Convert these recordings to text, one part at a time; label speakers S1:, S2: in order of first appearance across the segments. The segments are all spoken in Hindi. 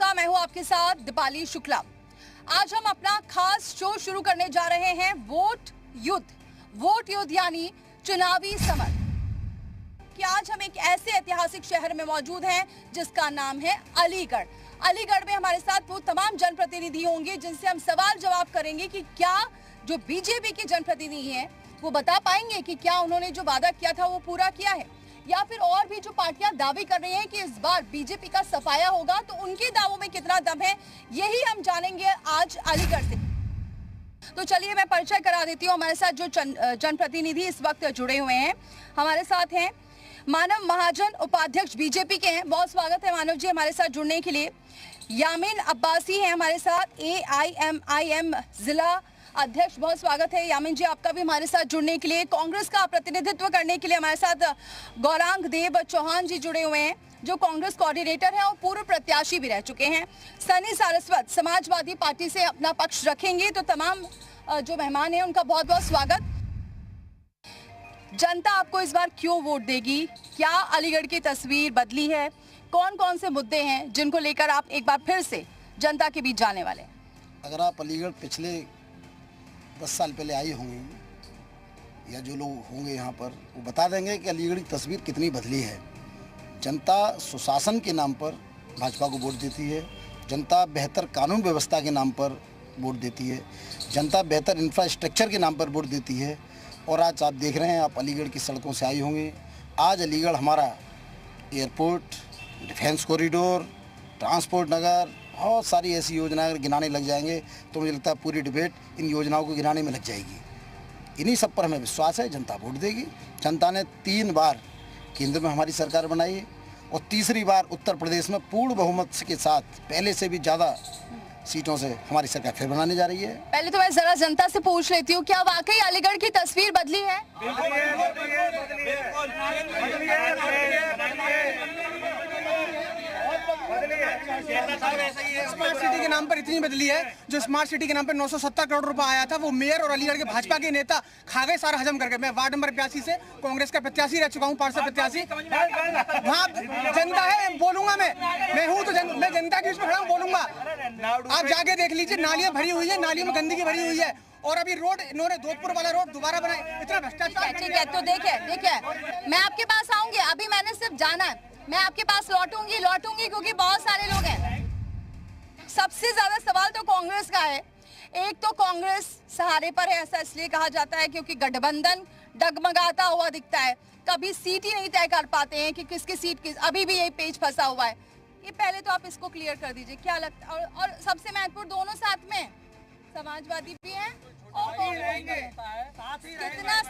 S1: नमस्कार, मैं हूं आपके साथ दीपाली शुक्ला। आज हम अपना खास शो शुरू करने जा रहे हैं वोट युद्ध यानी चुनावी समर। कि आज हम एक ऐसे ऐतिहासिक शहर में मौजूद हैं जिसका नाम है अलीगढ़। अलीगढ़ में हमारे साथ वो तमाम जनप्रतिनिधि होंगे जिनसे हम सवाल जवाब करेंगे कि क्या जो बीजेपी के जनप्रतिनिधि हैं वो बता पाएंगे कि क्या उन्होंने जो वादा किया था वो पूरा किया है, या फिर और भी जो पार्टियां दावे कर रही हैं कि इस बार बीजेपी का सफाया होगा, तो उनके दावों में कितना दम है, यही हम जानेंगे आज अलीगढ़ से। तो चलिए मैं परिचय करा देती हूँ। हमारे साथ जो जनप्रतिनिधि इस वक्त जुड़े हुए हैं, हमारे साथ हैं मानव महाजन, उपाध्यक्ष बीजेपी के हैं। बहुत स्वागत है मानव जी हमारे साथ जुड़ने के लिए। यामीन अब्बासी हैं हमारे साथ, AIMIM जिला अध्यक्ष। बहुत स्वागत है यामीन जी आपका भी हमारे साथ जुड़ने के लिए। कांग्रेस का प्रतिनिधित्व करने के लिए हमारे साथ गौरांग देव चौहान जी जुड़े हुए हैं, जो कांग्रेस कोऑर्डिनेटर हैं और पूर्व प्रत्याशी भी रह चुके हैं। सनी सारस्वत समाजवादी पार्टी से अपना पक्ष रखेंगे। तो तमाम जो मेहमान हैं उनका बहुत बहुत स्वागत। जनता आपको इस बार क्यों वोट देगी? क्या अलीगढ़ की तस्वीर बदली है? कौन कौन से मुद्दे हैं जिनको लेकर आप एक बार फिर से जनता के बीच जाने वाले हैं?
S2: अगर आप अलीगढ़ पिछले 10 साल पहले आई होंगी या जो लोग होंगे यहाँ पर, वो बता देंगे कि अलीगढ़ की तस्वीर कितनी बदली है। जनता सुशासन के नाम पर भाजपा को वोट देती है, जनता बेहतर कानून व्यवस्था के नाम पर वोट देती है, जनता बेहतर इंफ्रास्ट्रक्चर के नाम पर वोट देती है। और आज आप देख रहे हैं, आप अलीगढ़ की सड़कों से आई होंगी। आज अलीगढ़ हमारा एयरपोर्ट, डिफेंस कॉरिडोर, ट्रांसपोर्ट नगर, बहुत सारी ऐसी योजनाएं गिनाने लग जाएंगे तो मुझे लगता है पूरी डिबेट इन योजनाओं को गिनाने में लग जाएगी। इन्हीं सब पर हमें विश्वास है, जनता वोट देगी। जनता ने 3 बार केंद्र में हमारी सरकार बनाई और तीसरी बार उत्तर प्रदेश में पूर्ण बहुमत के साथ पहले से भी ज़्यादा सीटों से हमारी सरकार फिर बनाने जा रही है।
S1: पहले तो मैं जरा जनता से पूछ लेती हूँ, क्या वाकई अलीगढ़ की तस्वीर बदली है?
S3: स्मार्ट सिटी के नाम पर इतनी बदली है, जो स्मार्ट सिटी के नाम पर 970 करोड़ रुपए आया था, वो मेयर और अलीगढ़ के भाजपा के नेता खा गए, सारा हजम करके। मैं वार्ड नंबर 82 से कांग्रेस का प्रत्याशी रह चुका हूँ, पार्षद प्रत्याशी। वहाँ जनता है, बोलूंगा मैं हूँ तो मैं जनता की उसमें खड़ा हूँ, बोलूंगा। आप जाके देख लीजिए, नालियां भरी हुई है, नालियों में गंदगी भरी हुई है। और अभी रोड इन्होंने जोधपुर वाला रोड दोबारा बनाए, इतना भ्रष्टाचार।
S1: ठीक है, तो देखिए मैं आपके पास आऊंगी, अभी मैंने सिर्फ जाना है, मैं आपके पास लौटूंगी क्योंकि बहुत सारे लोग हैं। सबसे ज्यादा सवाल तो कांग्रेस का है। एक तो कांग्रेस सहारे पर है, ऐसा इसलिए कहा जाता है क्योंकि गठबंधन डगमगाता हुआ दिखता है। कभी सीट ही नहीं तय कर पाते हैं कि किसकी सीट किस, अभी भी यही पेच फंसा हुआ है। ये पहले तो आप इसको क्लियर कर दीजिए, क्या लगता है? और सबसे महत्वपूर्ण, दोनों साथ में, समाजवादी भी है और कांग्रेस भी है। कितना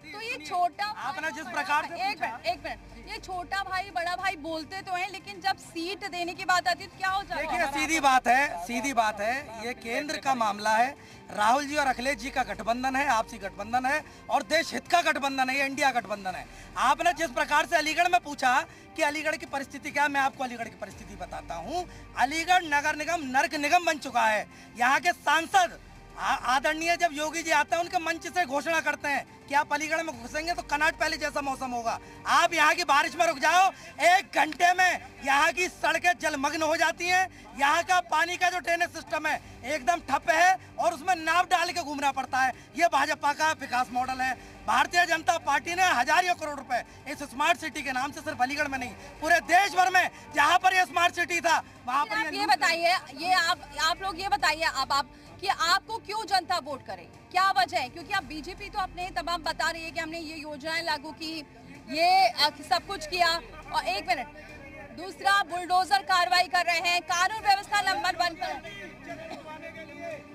S1: तो ये छोटा,
S3: आपने जिस प्रकार से
S1: एक मिनट, ये छोटा भाई बड़ा भाई बोलते तो हैं, लेकिन जब सीट देने की बात आती है तो क्या हो जाता है?
S3: देखिए, सीधी बात है, ये केंद्र का मामला है। राहुल जी और अखिलेश जी का गठबंधन है, आपसी गठबंधन है और देश हित का गठबंधन है, ये इंडिया गठबंधन है। आपने जिस प्रकार से अलीगढ़ में पूछा कि अलीगढ़ की परिस्थिति क्या है, मैं आपको अलीगढ़ की परिस्थिति बताता हूँ। अलीगढ़ नगर निगम नर्क निगम बन चुका है। यहाँ के सांसद आदरणीय जब योगी जी आते हैं, उनके मंच से घोषणा करते हैं कि आप अलीगढ़ में घुसेंगे तो कनाट पहले जैसा मौसम होगा। आप यहाँ की बारिश में रुक जाओ, 1 घंटे में यहाँ की सड़कें जलमग्न हो जाती हैं। यहाँ का पानी का जो ड्रेनेज सिस्टम है एकदम ठप है और उसमें नाव डाल के घूमना पड़ता है। ये भाजपा का विकास मॉडल है। भारतीय जनता पार्टी ने हजारों करोड़ रुपए इस स्मार्ट सिटी के नाम से सिर्फ अलीगढ़ में नहीं, पूरे देश भर में जहाँ पर ये स्मार्ट सिटी था वहाँ पर।
S1: ये बताइए, ये आप लोग ये बताइए अब आप कि आपको क्यों जनता वोट करे, क्या वजह है? क्योंकि आप बीजेपी तो अपने तमाम बता रही है कि हमने ये योजनाएं लागू की, ये सब कुछ किया, और एक मिनट, दूसरा बुलडोजर कार्रवाई कर रहे हैं, कानून व्यवस्था नंबर 1 पर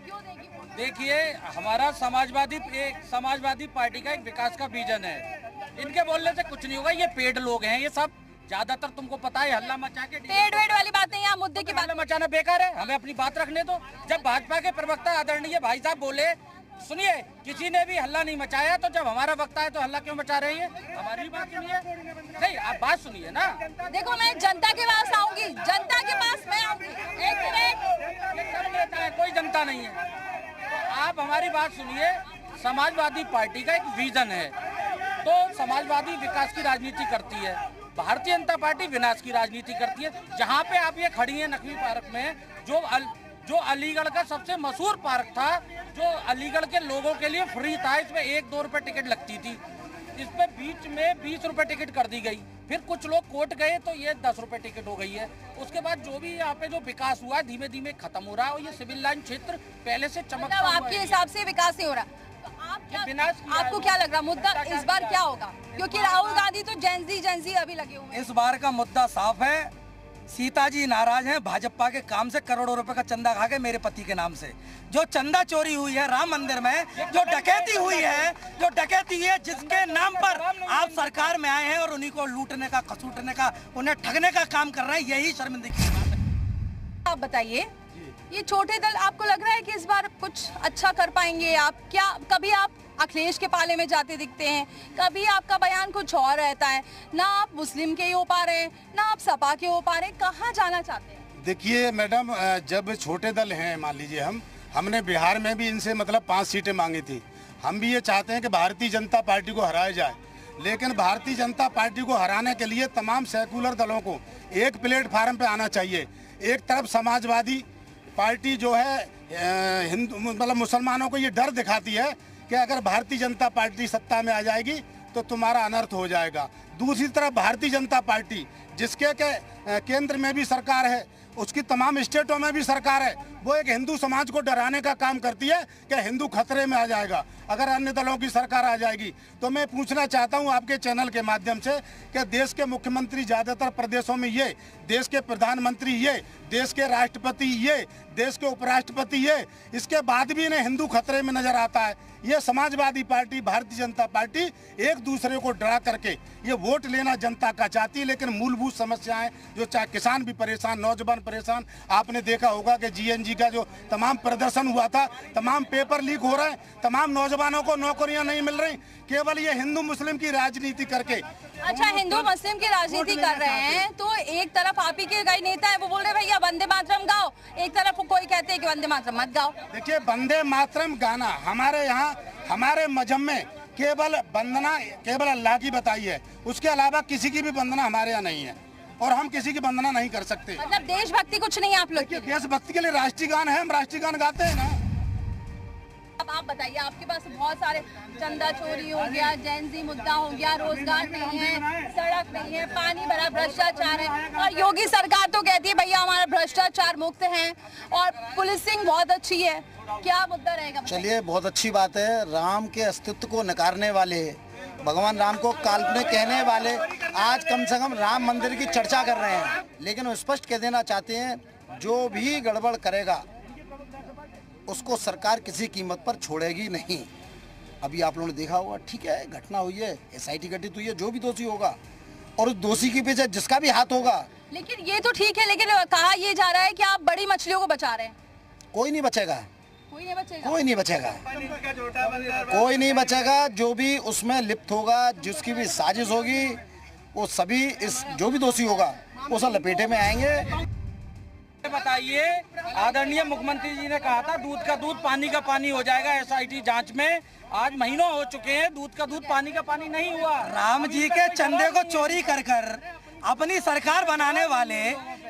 S1: क्यों देगी वोट?
S4: देखिए, हमारा समाजवादी पार्टी का एक विकास का विजन है। इनके बोलने से कुछ नहीं होगा। ये पेड लोग हैं, ये सब ज्यादातर तुमको पता है, हल्ला मचा के।
S1: पेड़ वेड़ वाली बात नहीं, यहाँ मुद्दे की बात।
S4: हल्ला मचाना बेकार है, हमें अपनी बात रखने दो। जब भाजपा के प्रवक्ता आदरणीय भाई साहब बोले, सुनिए, किसी ने भी हल्ला नहीं मचाया, तो जब हमारा वक्त आए तो हल्ला क्यों मचा रही है? हमारी बात सुनिए। नहीं, आप बात सुनिए ना।
S1: देखो, मैं जनता के पास आऊंगी, जनता के पास मैं आऊंगी। एक मिनट,
S4: कोई जनता नहीं है, तो आप हमारी बात सुनिए। समाजवादी पार्टी का एक विजन है, तो समाजवादी विकास की राजनीति करती है। भारतीय जनता पार्टी विनाश की राजनीति करती है। जहाँ पे आप ये खड़ी हैं नकवी पार्क में, जो अलीगढ़ का सबसे मशहूर पार्क था, जो अलीगढ़ के लोगों के लिए फ्री था, इसमें 1-2 रुपए टिकट लगती थी, इस पे बीच में 20 रुपए टिकट कर दी गई। फिर कुछ लोग कोर्ट गए तो ये 10 रुपए टिकट हो गई है। उसके बाद जो भी यहाँ पे जो विकास हुआ धीमे धीमे खत्म हो रहा है और ये सिविल लाइन क्षेत्र पहले से चमकता हुआ है।
S1: आपके हिसाब से विकास नहीं हो रहा, तो आपको क्या लग रहा मुद्दा इस बार क्या होगा? क्योंकि राहुल गांधी तो जेंजी अभी लगे हुए हैं।
S3: इस बार का मुद्दा साफ है। सीता जी नाराज हैं भाजपा के काम से, करोड़ों रुपए का चंदा खा के मेरे पति के नाम से। जो चंदा चोरी हुई है राम मंदिर में, जो डकैती हुई है, जिसके नाम पर आप सरकार में आए हैं और उन्हीं को लूटने का, खसूटने का, उन्हें ठगने का काम कर रहे हैं, यही शर्मिंदगी की बात है।
S1: आप बताइए, ये छोटे दल आपको लग रहा है कि इस बार कुछ अच्छा कर पाएंगे? आप क्या कभी आप अखिलेश के पाले में जाते दिखते हैं, कभी आपका बयान कुछ और रहता है, ना आप मुस्लिम के हो पा रहे हैं, ना आप सपा के हो पा रहे हैं, कहाँ जाना चाहते हैं?
S5: देखिए मैडम, जब छोटे दल हैं, मान लीजिए हमने बिहार में भी इनसे मतलब 5 सीटें मांगी थी। हम भी ये चाहते हैं कि भारतीय जनता पार्टी को हराया जाए, लेकिन भारतीय जनता पार्टी को हराने के लिए तमाम सेकुलर दलों को एक प्लेटफार्म पे आना चाहिए। एक तरफ समाजवादी पार्टी जो है हिंदू मतलब मुसलमानों को ये डर दिखाती है कि अगर भारतीय जनता पार्टी सत्ता में आ जाएगी तो तुम्हारा अनर्थ हो जाएगा। दूसरी तरफ भारतीय जनता पार्टी जिसके केंद्र में भी सरकार है, उसकी तमाम स्टेटों में भी सरकार है, वो एक हिंदू समाज को डराने का काम करती है कि हिंदू खतरे में आ जाएगा अगर अन्य दलों की सरकार आ जाएगी। तो मैं पूछना चाहता हूं आपके चैनल के माध्यम से कि देश के मुख्यमंत्री ज़्यादातर प्रदेशों में ये, देश के प्रधानमंत्री ये, देश के राष्ट्रपति ये, देश के उपराष्ट्रपति ये, इसके बाद भी इन्हें हिंदू खतरे में नजर आता है। ये समाजवादी पार्टी, भारतीय जनता पार्टी एक दूसरे को डरा करके ये वोट लेना जनता का चाहती है, लेकिन मूलभूत समस्याएं जो चाहे किसान भी परेशान, नौजवान परेशान। आपने देखा होगा कि जीएनजी का जो तमाम प्रदर्शन हुआ था, तमाम पेपर लीक हो रहे हैं, तमाम नौजवानों को नौकरियां नहीं मिल रही, केवल ये हिंदू मुस्लिम की राजनीति करके।
S1: अच्छा, हिंदू मुस्लिम की राजनीति कर रहे हैं तो एक तरफ आप ही के कई नेता है वो बोल रहे भैया वंदे मातरम गाओ, एक तरफ कोई कहते हैं कि वंदे मातरम मत गाओ।
S5: देखिए, वंदे मातरम गाना हमारे यहाँ, हमारे मजहब में केवल वंदना केवल अल्लाह की बताई है, उसके अलावा किसी की भी वंदना हमारे यहाँ नहीं है और हम किसी की वंदना नहीं कर सकते।
S1: मतलब देशभक्ति कुछ नहीं है आप लोग की?
S5: देशभक्ति के लिए राष्ट्रीय गान है, हम राष्ट्रीय गान गाते हैं ना।
S1: अब आप बताइए, आपके पास बहुत सारे चंदा चोरी हो गया, जेंजी मुद्दा हो गया, रोजगार नहीं है, सड़क नहीं है, पानी भरा, भ्रष्टाचार है, और योगी सरकार तो कहती है भैया हमारा भ्रष्टाचार मुक्त है और पुलिसिंग बहुत अच्छी है। क्या मुद्दा रहेगा?
S2: चलिए, बहुत अच्छी बात है। राम के अस्तित्व को नकारने वाले, भगवान राम को काल्पनिक कहने वाले आज कम से कम राम मंदिर की चर्चा कर रहे हैं, लेकिन वो स्पष्ट कह देना चाहते हैं जो भी गड़बड़ करेगा उसको सरकार किसी कीमत पर छोड़ेगी नहीं। अभी आप लोगों ने देखा होगा, ठीक है, घटना हुई है, एसआईटी गठित हुई है, जो भी दोषी होगा और उस दोषी के पीछे जिसका भी हाथ होगा।
S1: लेकिन ये तो ठीक है, लेकिन कहा ये जा रहा है कि आप बड़ी मछलियों को बचा रहे हैं।
S2: कोई नहीं बचेगा,
S1: कोई नहीं बचेगा,
S2: कोई नहीं बचेगा, कोई नहीं बचेगा। जो भी उसमें लिप्त होगा, जिसकी भी साजिश होगी, वो सभी इस जो भी दोषी होगा वो सब लपेटे में आएंगे।
S4: बताइए, आदरणीय मुख्यमंत्री जी ने कहा था दूध का दूध पानी का पानी हो जाएगा एसआईटी जांच में। आज महीनों हो चुके हैं, दूध का दूध पानी का पानी नहीं हुआ।
S3: राम जी के चंदे को चोरी कर कर अपनी सरकार बनाने वाले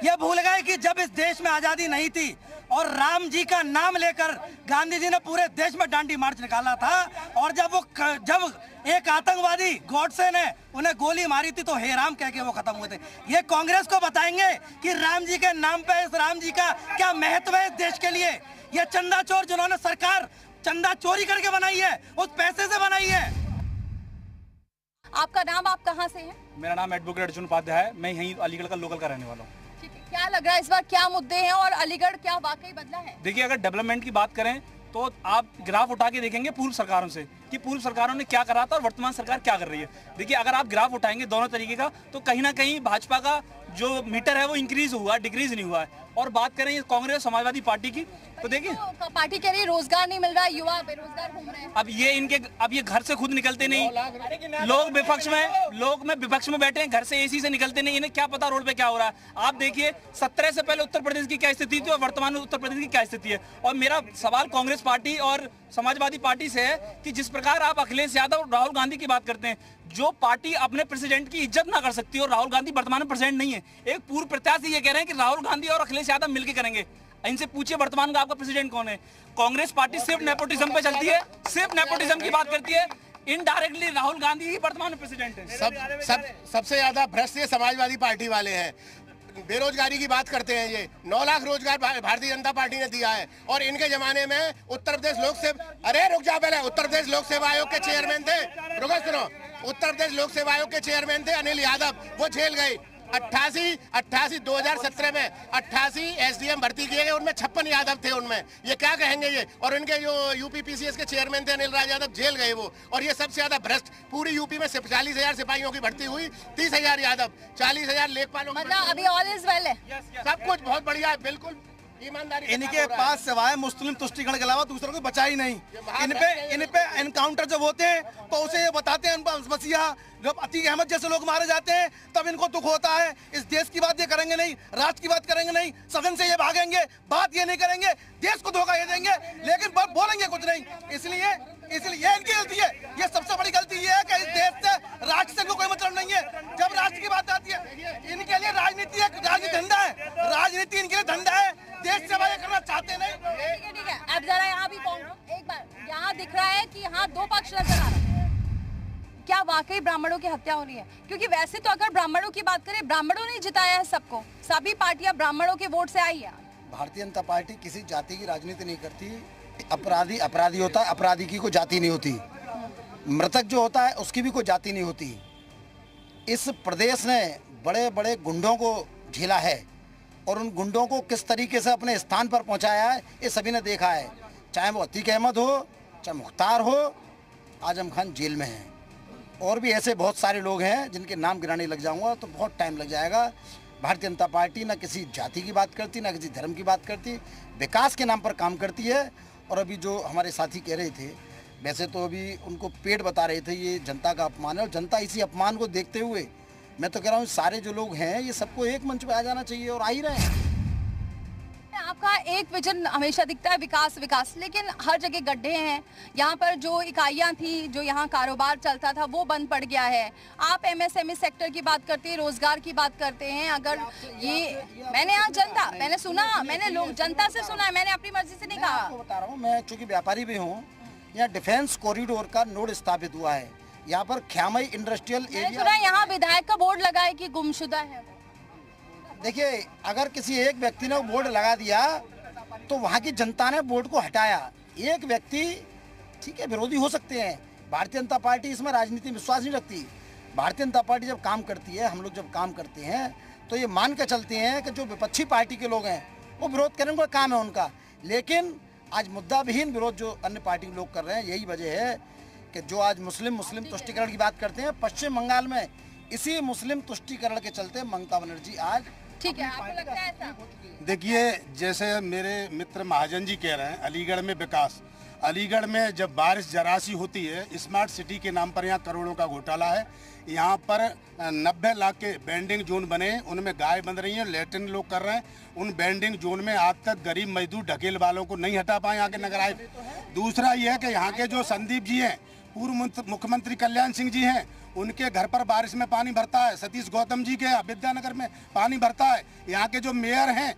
S3: ये भूल गए कि जब इस देश में आजादी नहीं थी और राम जी का नाम लेकर गांधी जी ने पूरे देश में डांडी मार्च निकाला था, और जब एक आतंकवादी गॉडसे ने उन्हें गोली मारी थी तो हे राम कह के वो खत्म हुए थे। ये कांग्रेस को बताएंगे कि राम जी के नाम पे इस राम जी का क्या महत्व है इस देश के लिए। ये चंदा चोर जिन्होंने सरकार चंदा चोरी करके बनाई है, उस पैसे से बनाई है।
S1: आपका नाम, आप कहाँ से हैं?
S6: मेरा नाम एडवोकेट अर्जुन उपाध्याय है, मैं यहीं अलीगढ़ का लोकल का रहने वाला हूँ।
S1: ठीक है, क्या लग रहा है इस बार क्या मुद्दे हैं और अलीगढ़ क्या वाकई बदला है?
S6: देखिए, अगर डेवलपमेंट की बात करें तो आप ग्राफ उठा के देखेंगे पूर्व सरकारों से कि पूर्व सरकारों ने क्या करा था और वर्तमान सरकार क्या कर रही है। देखिए, अगर आप ग्राफ उठाएंगे दोनों तरीके का तो कहीं ना कहीं भाजपा का जो मीटर है वो इंक्रीज हुआ, डिक्रीज नहीं हुआ है। और बात करें कांग्रेस समाजवादी पार्टी की, तो देखिए
S1: तो पार्टी कह रही है रोजगार नहीं मिल रहा, युवा बेरोजगार घूम रहे हैं।
S6: अब ये घर से खुद निकलते नहीं, लोग में विपक्ष में बैठे हैं, घर से एसी से निकलते नहीं, इन्हें क्या पता रोड पे क्या हो रहा है। आप देखिए 17 से पहले उत्तर प्रदेश की क्या स्थिति थी और वर्तमान में उत्तर प्रदेश की क्या स्थिति है। और मेरा सवाल कांग्रेस पार्टी और समाजवादी पार्टी से है कि जिस प्रकार आप अखिलेश यादव और राहुल गांधी की बात करते हैं, जो पार्टी अपने प्रेसिडेंट की इज्जत ना कर सकती और राहुल गांधी वर्तमान में प्रेसिडेंट नहीं है, एक पूर्व प्रत्याशी ये कह रहे हैं कि राहुल गांधी और अखिलेश यादव मिलकर करेंगे। इनसे पूछिए वर्तमान का आपका प्रेसिडेंट कौन है। कांग्रेस पार्टी सिर्फ नेपोटिज्म पे चलती है, सिर्फ नेपोटिज्म की बात करती है। इनडायरेक्टली राहुल गांधी ही वर्तमान में प्रेसिडेंट है।
S7: सबसे ज्यादा भ्रष्ट ये समाजवादी पार्टी वाले हैं। बेरोजगारी की बात करते हैं, ये 9 लाख रोजगार भारतीय जनता पार्टी ने दिया है। और इनके जमाने में उत्तर प्रदेश लोक सेवा, अरे रुक जा पहले, उत्तर प्रदेश लोक सेवा आयोग के चेयरमैन थे, रुको सुनो, उत्तर प्रदेश लोक सेवा आयोग के चेयरमैन थे अनिल यादव, वो जेल गए। 2017 में 88 एसडीएम भर्ती किए गए, उनमें 56 यादव थे उनमें। ये क्या कहेंगे ये। और इनके जो यूपीपीसीएस के चेयरमैन थे अनिल राज यादव, जेल गए वो। और ये सबसे ज्यादा भ्रष्ट पूरी यूपी में 40,000 सिपाहियों की भर्ती हुई, 30,000 यादव, 40,000 लेखपालों।
S1: मतलब अभी ऑल इज वेल है,
S7: सब कुछ बहुत बढ़िया है, बिल्कुल ईमानदारी।
S3: इनके पास सिवाय मुस्लिम तुष्टिकरण के अलावा दूसरों को बचा ही नहीं। इन पे एनकाउंटर जब होते हैं तो उसे ये बताते हैं मसीहा, जब अतीक अहमद जैसे लोग मारे जाते हैं तब इनको दुख होता है। इस देश की बात ये करेंगे नहीं, राष्ट्र की बात करेंगे नहीं, सदन से ये भागेंगे, बात ये नहीं करेंगे, देश को धोखा ये देंगे, लेकिन बोलेंगे कुछ नहीं। इसलिए ये इनकी गलती है। ये सबसे बड़ी गलती ये है कि इस देश से राष्ट्र से कोई मतलब नहीं है। जब राष्ट्र की बात आती है, इनके लिए राजनीति एक धंधा है, राजनीति इनके लिए धंधा है, देश सेवा ये करना चाहते नहीं।
S1: ठीक है। अब जरा यहाँ भी एक बार यहाँ दिख रहा है कि यहाँ दो पक्ष नजर आ रहे हैं। क्या वाकई ब्राह्मणों की हत्या हो रही है? क्योंकि वैसे तो अगर ब्राह्मणों की बात करें, ब्राह्मणों ने जिताया है सबको, सभी पार्टियां ब्राह्मणों के वोट से आई है।
S2: भारतीय जनता पार्टी किसी जाति की राजनीति नहीं करती। अपराधी होता है, अपराधी की कोई जाति नहीं होती। मृतक जो होता है उसकी भी कोई जाति नहीं होती। इस प्रदेश ने बड़े बड़े गुंडों को झेला है और उन गुंडों को किस तरीके से अपने स्थान पर पहुंचाया है ये सभी ने देखा है। चाहे वो अतीक अहमद हो, चाहे मुख्तार हो, आजम खान जेल में है, और भी ऐसे बहुत सारे लोग हैं जिनके नाम गिराने लग जाऊंगा तो बहुत टाइम लग जाएगा। भारतीय जनता पार्टी ना किसी जाति की बात करती, ना किसी धर्म की बात करती, विकास के नाम पर काम करती है। और अभी जो हमारे साथी कह रहे थे, वैसे तो अभी उनको पेट बता रहे थे, ये जनता का अपमान है। और जनता इसी अपमान को देखते हुए मैं तो कह रहा हूँ सारे जो लोग हैं ये सबको एक मंच पे आ जाना चाहिए, और आ ही रहे हैं।
S1: आपका एक विजन हमेशा दिखता है विकास विकास, लेकिन हर जगह गड्ढे हैं। यहाँ पर जो इकाइयाँ थी, जो यहाँ कारोबार चलता था, वो बंद पड़ गया है। आप एमएसएमई सेक्टर की बात करते हैं, रोजगार की बात करते हैं। अगर ये मैंने यहाँ जनता, मैंने सुना, मैंने लोग जनता से सुना है, मैंने अपनी मर्जी से नहीं कहा।
S2: आपको बता रहा हूँ, मैं चूंकि व्यापारी भी हूँ, यहाँ डिफेंस कॉरिडोर का नोड स्थापित हुआ है। यहाँ पर ख्यामई इंडस्ट्रियल एरिया,
S1: यहाँ विधायक का बोर्ड लगा है कि गुमशुदा है।
S2: देखिए, अगर किसी एक व्यक्ति ने बोर्ड लगा दिया तो वहाँ की जनता ने बोर्ड को हटाया। एक व्यक्ति ठीक है, विरोधी हो सकते हैं। भारतीय जनता पार्टी इसमें राजनीति में विश्वास नहीं रखती। भारतीय जनता पार्टी जब काम करती है, हम लोग जब काम करते हैं तो ये मान के चलते हैं कि जो विपक्षी पार्टी के लोग हैं वो विरोध करने का काम है उनका। लेकिन आज मुद्दा विहीन विरोध जो अन्य पार्टी के लोग कर रहे हैं, यही वजह है कि जो आज मुस्लिम तुष्टिकरण की बात करते हैं, पश्चिम बंगाल में इसी मुस्लिम तुष्टिकरण के चलते ममता बनर्जी आज
S1: ठीक है। आपको लगता है ऐसा?
S5: देखिए, जैसे मेरे मित्र महाजन जी कह रहे हैं, अलीगढ़ में विकास, अलीगढ़ में जब बारिश जरा सी होती है, स्मार्ट सिटी के नाम पर यहाँ करोड़ों का घोटाला है। यहाँ पर 90 लाख के बेंडिंग जोन बने, उनमें गाय बंध रही हैं, लैट्रिन लोग कर रहे हैं। उन बेंडिंग जोन में आज तक गरीब मजदूर ढकेल वालों को नहीं हटा पाए यहाँ के नगर आयुक्त। दूसरा ये है कि यहाँ के जो संदीप जी हैं, पूर्व मुख्यमंत्री कल्याण सिंह जी हैं, उनके घर पर बारिश में पानी भरता है। सतीश गौतम जी के विद्यानगर में पानी भरता है। यहाँ के जो मेयर हैं,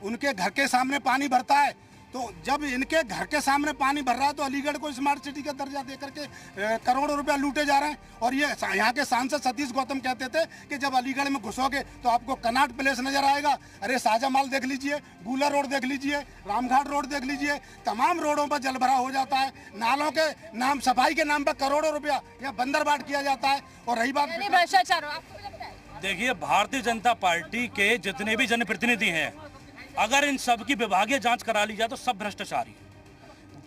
S5: उनके घर के सामने पानी भरता है। तो जब इनके घर के सामने पानी भर रहा है तो अलीगढ़ को स्मार्ट सिटी का दर्जा देकर के करोड़ों रुपया लूटे जा रहे हैं। और ये यहाँ के सांसद सतीश गौतम कहते थे कि जब अलीगढ़ में घुसोगे तो आपको कनाट प्लेस नजर आएगा। अरे शाहजमाल देख लीजिए, गूला रोड देख लीजिए, रामघाट रोड देख लीजिए, तमाम रोडों पर जल भरा हो जाता है। नालों के नाम, सफाई के नाम पर करोड़ों रुपया या बंदरबाट किया जाता है। और रही बात
S1: भ्रष्टाचार, आपको भी लगता है?
S6: देखिए, भारतीय जनता पार्टी के जितने भी जनप्रतिनिधि हैं, अगर इन सब की विभागीय जांच करा ली जाए तो सब भ्रष्टाचारी।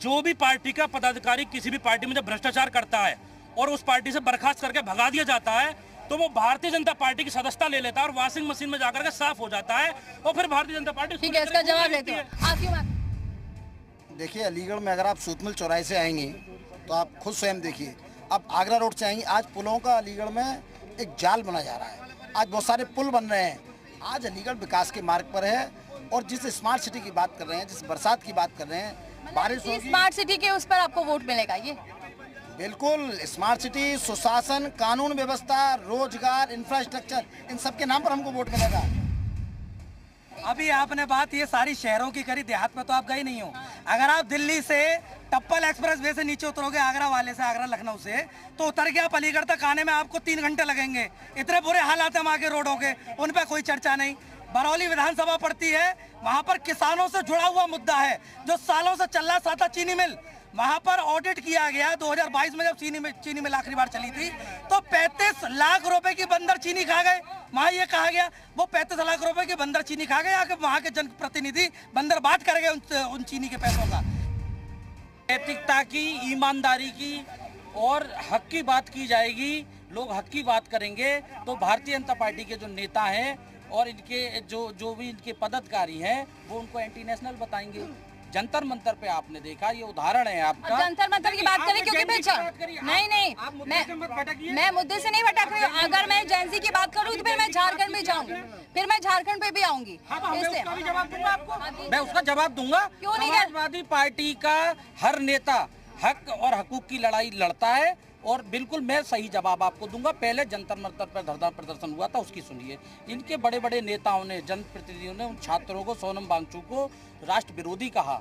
S6: जो भी पार्टी का पदाधिकारी किसी भी पार्टी में जब भ्रष्टाचार करता है और उस पार्टी से बर्खास्त करके भगा दिया जाता है,
S8: तो वो भारतीय जनता पार्टी की सदस्यता ले लेता है और वॉशिंग मशीन में जाकर के साफ हो जाता है और फिर भारतीय जनता पार्टी
S1: ठीक है, इसका जवाब लेते हैं। आपकी बात।
S2: देखिए, अलीगढ़ में अगर आप सूतमिल चौराहे से आएंगे तो आप खुद स्वयं देखिए, आप आगरा रोड से आएंगे, आज पुलों का अलीगढ़ में एक जाल बना जा रहा है। आज बहुत सारे पुल बन रहे हैं। आज अलीगढ़ विकास के मार्ग पर है। और जिस स्मार्ट सिटी की बात कर रहे हैं, जिस बरसात की बात कर रहे हैं, बारिश होगी,
S1: स्मार्ट सिटी के उस पर आपको वोट मिलेगा। ये
S2: बिल्कुल स्मार्ट सिटी, सुशासन, कानून व्यवस्था, रोजगार, इंफ्रास्ट्रक्चर, इन सब के नाम पर हमको वोट मिलेगा।
S3: अभी आपने बात ये सारी शहरों की करी, देहात में तो आप गए नहीं हो। अगर आप दिल्ली से टप्पल एक्सप्रेस वे से नीचे उतरोगे, आगरा वाले से, आगरा लखनऊ से, तो उतर के आप अलीगढ़ तक आने में आपको 3 घंटे लगेंगे। इतने बुरे हालात हैं वहाँ के रोडों के, उन पर कोई चर्चा नहीं। बरौली विधानसभा पड़ती है, वहाँ पर किसानों से जुड़ा हुआ मुद्दा है जो सालों से चल रहा था। चीनी मिल, वहाँ पर ऑडिट किया गया 2022 में, जब चीनी मिल आखिरी बार चली थी तो 35 लाख रुपए की बंदर चीनी खा गए। वहाँ ये कहा गया वो 35 लाख रुपए की बंदर चीनी खा गए, आके वहाँ के जनप्रतिनिधि बंदर बांट कर गए उन चीनी के पैसों का।
S4: नैतिकता की, ईमानदारी की और हक की बात की जाएगी। लोग हक की बात करेंगे तो भारतीय जनता पार्टी के जो नेता हैं और इनके जो भी इनके पदाधिकारी हैं वो उनको एंटी नेशनल बताएंगे। जंतर मंतर पे आपने देखा, ये उदाहरण है आपका।
S1: जंतर मंतर की बात करें क्योंकि मैं मुद्दे से नहीं भटक रही हूँ। अगर मैं जेंजी की बात करूँ तो फिर मैं झारखंड में जाऊंगी, फिर मैं झारखंड पे भी आऊंगी।
S4: मैं उसका जवाब दूंगा।
S1: क्यों नहीं?
S4: समाजवादी पार्टी का हर नेता हक और हकूक की लड़ाई लड़ता है और बिल्कुल मैं सही जवाब आपको दूंगा। पहले जंतर मंतर पर धरना प्रदर्शन हुआ था, उसकी सुनिए। इनके बड़े बड़े नेताओं ने, जनप्रतिनिधियों ने उन छात्रों को, सोनम वांगचुक को राष्ट्र विरोधी कहा,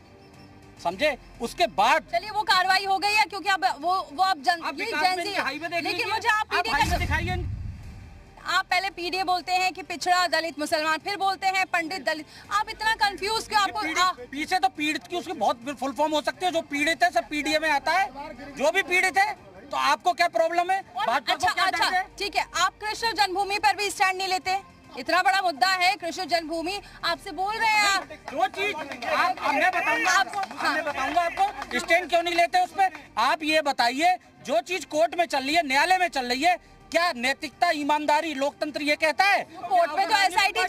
S4: समझे। उसके बाद
S1: चलिए वो कार्रवाई हो गई है क्योंकि अब वो अब लेकिन मुझे आप पहले पीडीए बोलते हैं कि पिछड़ा दलित मुसलमान, फिर बोलते हैं पंडित दलित। आप इतना कंफ्यूज क्यों? आपको
S4: पीछे तो पीड़ित की उसकी बहुत फुल फॉर्म हो सकती है। जो पीड़ित है सब पीडीए में आता है। जो भी पीड़ित है, तो आपको क्या प्रॉब्लम है?
S1: अच्छा ठीक है, आप कृष्ण जन्मभूमि पर भी स्टैंड नहीं लेते? इतना बड़ा मुद्दा है कृष्ण जन्मभूमि, आपसे बोल रहे हैं आप।
S4: जो चीज मैं बताऊंगा आपको स्टैंड क्यों नहीं लेते उस पर। आप ये बताइए, जो चीज कोर्ट में चल रही है, न्यायालय में चल रही है, क्या नैतिकता, ईमानदारी, लोकतंत्र ये कहता है?
S1: कोर्ट में तो एसआईटी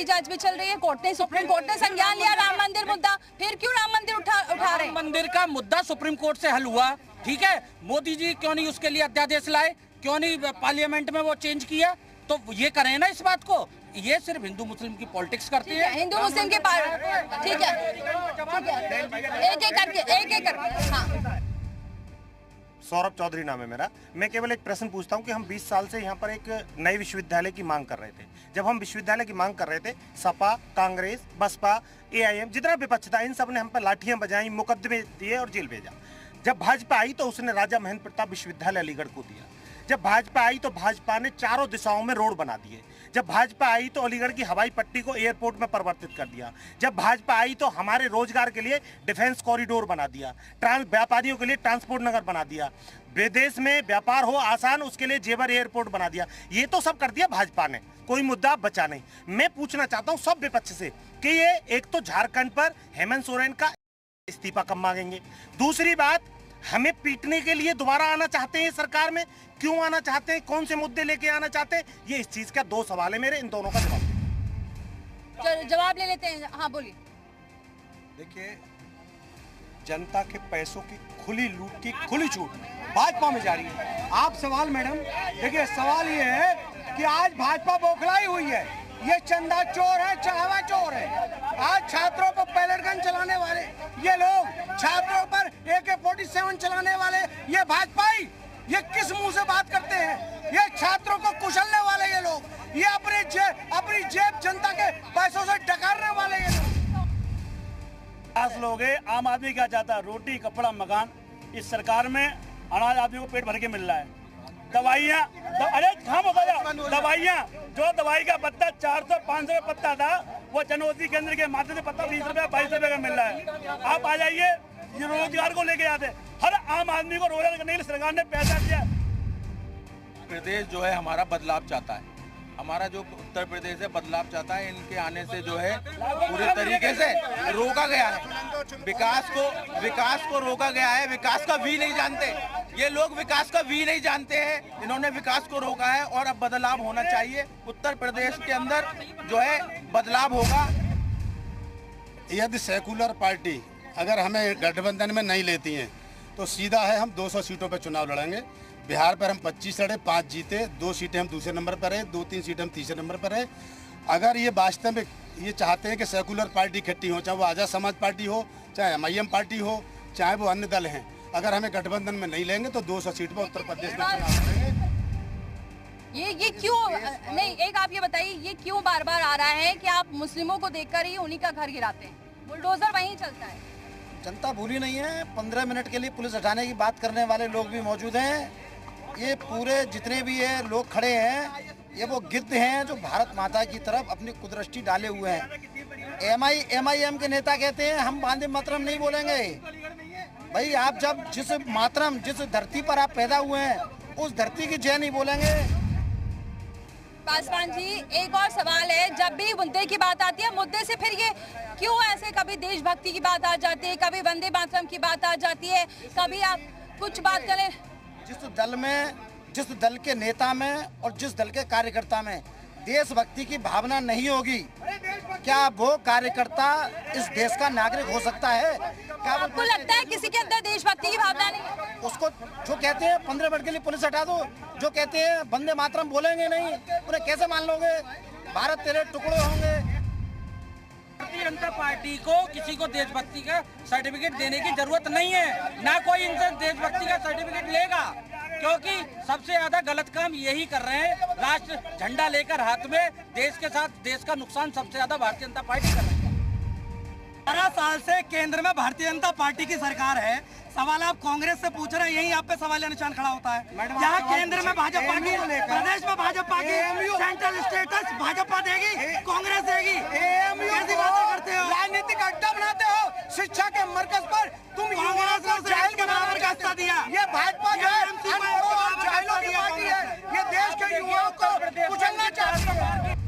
S1: जांच भी चल रही है। सुप्रीम कोर्ट ने संज्ञान लिया राम मंदिर मुद्दा, फिर क्यों राम मंदिर उठा रहे हैं?
S4: मंदिर का मुद्दा सुप्रीम कोर्ट से हल हुआ, ठीक है। मोदी जी क्यों नहीं उसके लिए अध्यादेश लाए? क्यों नहीं पार्लियामेंट में वो चेंज किया? तो ये करें ना इस बात को। ये सिर्फ हिंदू मुस्लिम की पॉलिटिक्स करती है।
S1: हिंदू मुस्लिम की ठीक है, एक एक करके हाँ।
S9: सौरभ चौधरी नाम है मेरा। मैं केवल एक प्रश्न पूछता हूं कि हम 20 साल से यहाँ पर एक नए विश्वविद्यालय की मांग कर रहे थे। जब हम विश्वविद्यालय की मांग कर रहे थे, सपा, कांग्रेस, बसपा, एआईएम, जितना विपक्ष था, इन सब ने हम पर लाठियां बजाई, मुकदमे दिए और जेल भेजा। जब भाजपा आई तो उसने राजा महेंद्र प्रताप विश्वविद्यालय अलीगढ़ को दिया। जब भाजपा आई तो भाजपा ने चारों दिशाओं में रोड बना दिए। जब भाजपा आई तो अलीगढ़ की हवाई पट्टी को एयरपोर्ट में परिवर्तित कर दिया। जब भाजपा आई तो हमारे रोजगार के लिए डिफेंस कॉरिडोर बना दिया, व्यापारियों के लिए ट्रांसपोर्ट नगर बना दिया, विदेश में व्यापार हो आसान उसके लिए जेवर एयरपोर्ट बना दिया। ये तो सब कर दिया भाजपा ने, कोई मुद्दा बचा नहीं। मैं पूछना चाहता हूँ सब विपक्ष से कि ये एक तो झारखंड पर हेमंत सोरेन का इस्तीफा कब मांगेंगे? दूसरी बात, हमें पीटने के लिए दोबारा आना चाहते हैं सरकार में, क्यों आना चाहते हैं? कौन से मुद्दे लेके आना चाहते हैं? ये इस चीज का 2 सवाल है मेरे, इन दोनों का
S1: जवाब ले लेते हैं। हाँ बोलिए।
S10: देखिए, जनता के पैसों की खुली लूट की खुली छूट भाजपा में जारी है। आप सवाल मैडम, देखिए सवाल ये है कि आज भाजपा बौखलाई हुई है। ये चंदा चोर है, चाहवा चोर है। आज छात्रों पर पैलेट गन चलाने वाले ये लोग, छात्रों पर AK-47 चलाने वाले ये भाजपाई, ये किस मुंह से बात करते हैं? ये छात्रों को कुचलने वाले ये लोग, ये अपनी जेब जनता के पैसों से डकारने वाले ये
S8: लोग हैं। आम आदमी क्या चाहता है? रोटी, कपड़ा, मकान। इस सरकार में अनाज आदमी को पेट भर के मिल रहा है। दवाइयाँ, अरे कहाँ बता जाओ, दवाइयाँ, जो दवाई का पत्ता 400-500 का पत्ता था, वो जन औषधि केंद्र के माध्यम से पत्ता 20 रुपये 22 रुपये का मिल रहा है। आप आ जाइए, ये रोजगार को लेके आते, हर आम आदमी को रोजगार करने के लिए सरकार ने पैसा दिया।
S11: प्रदेश जो है हमारा बदलाव चाहता है। हमारा जो उत्तर प्रदेश है बदलाव चाहता है। इनके आने से जो है पूरे तरीके से रोका गया है। विकास को रोका गया है। विकास का वी नहीं जानते ये लोग, विकास का वी नहीं जानते हैं। इन्होंने विकास को रोका है और अब बदलाव होना चाहिए। उत्तर प्रदेश के अंदर जो है बदलाव होगा।
S5: यदि सेकुलर पार्टी अगर हमें गठबंधन में नहीं लेती हैं तो सीधा है हम 200 सीटों पर चुनाव लड़ेंगे। बिहार पर हम 25 लड़े, 5 जीते, 2 सीटें हम दूसरे नंबर पर है, 2-3 सीटें हम तीसरे नंबर पर है। अगर ये वास्तव में ये चाहते हैं कि सेकुलर पार्टी इकट्ठी हो, चाहे वो आज़ाद समाज पार्टी हो, चाहे MIM पार्टी हो, चाहे वो अन्य दल हैं, अगर हमें गठबंधन में नहीं लेंगे तो 200 सीट पर उत्तर प्रदेश में चुनाव लड़ेंगे।
S1: ये क्यों नहीं, एक आप ये बताइए, ये क्यों बार बार आ रहा है कि आप मुस्लिमों को देखकर ही उन्हीं का घर गिराते हैं? बुलडोजर वहीं चलता है।
S2: जनता भूली नहीं है। 15 मिनट के लिए पुलिस हटाने की बात करने वाले लोग भी मौजूद हैं। ये पूरे जितने भी ये लोग खड़े हैं ये वो गिद्ध हैं जो भारत माता की तरफ अपनी कुदृष्टि डाले हुए हैं। MIM के नेता कहते हैं हम वंदे मातरम नहीं बोलेंगे। भाई आप जब जिस धरती पर आप पैदा हुए हैं उस धरती की जय नहीं बोलेंगे।
S1: पासवान जी, एक और सवाल है, जब भी मुद्दे की बात आती है, मुद्दे से फिर ये क्यों ऐसे कभी देशभक्ति की बात आ जाती है, कभी वंदे मातरम की बात आ जाती है, कभी आप कुछ बात करें। जिस दल के नेता में और जिस दल के कार्यकर्ता में देशभक्ति की भावना नहीं होगी, क्या वो कार्यकर्ता इस देश का नागरिक हो सकता है? क्या आपको लगता है किसी के अंदर देशभक्ति की भावना नहीं है?
S2: उसको जो कहते हैं 15 मिनट के लिए पुलिस हटा दो, जो कहते हैं वंदे मातरम बोलेंगे नहीं, उन्हें कैसे मान लोगे? भारत तेरे टुकड़े होंगे।
S4: भारतीय जनता पार्टी को किसी को देशभक्ति का सर्टिफिकेट देने की जरूरत नहीं है, ना कोई इनसे देशभक्ति का सर्टिफिकेट लेगा, क्योंकि सबसे ज्यादा गलत काम यही कर रहे हैं। राष्ट्र झंडा लेकर हाथ में देश के साथ देश का नुकसान सबसे ज्यादा भारतीय जनता पार्टी कर रही है।
S3: 12 साल से केंद्र में भारतीय जनता पार्टी की सरकार है। सवाल आप कांग्रेस से पूछ रहे हैं, यही आप पे सवाल निशान खड़ा होता है। यहाँ केंद्र में भाजपा की, प्रदेश में भाजपा की, सेंट्रल स्टेटस भाजपा देगी, कांग्रेस देगी। कैसी बातें करते हो?
S10: राजनीतिक अड्डा बनाते हो शिक्षा के मरकज पर। तुम
S3: कांग्रेस ने जाहिल के बराबर का हिस्सा दिया।
S10: ये भाजपा जो है जाहिलों की पार्टी है। ये देश के युवाओं को कुचलना चाहती है।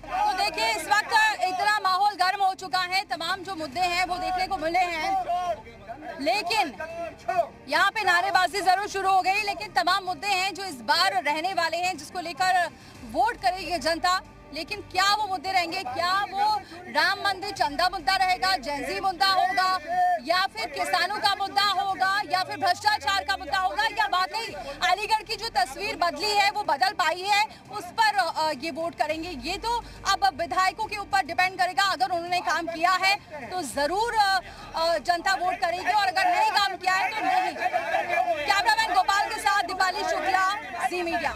S1: तो देखिए, इस वक्त इतना माहौल गर्म हो चुका है, तमाम जो मुद्दे हैं वो देखने को मिले हैं, लेकिन यहाँ पे नारेबाजी जरूर शुरू हो गई, लेकिन तमाम मुद्दे हैं जो इस बार रहने वाले हैं, जिसको लेकर वोट करेगी जनता। लेकिन क्या वो मुद्दे रहेंगे? क्या वो राम मंदिर चंदा मुद्दा रहेगा, जैनजी मुद्दा होगा, या फिर किसानों का मुद्दा होगा, या फिर भ्रष्टाचार का मुद्दा होगा, या वाकई अलीगढ़ की जो तस्वीर बदली है वो बदल पाई है, उस पर ये वोट करेंगे? ये तो अब विधायकों के ऊपर डिपेंड करेगा। अगर उन्होंने काम किया है तो जरूर जनता वोट करेगी, और अगर नहीं काम किया है तो नहीं। कैमरामैन गोपाल के साथ दीपाली शुक्ला, जी मीडिया।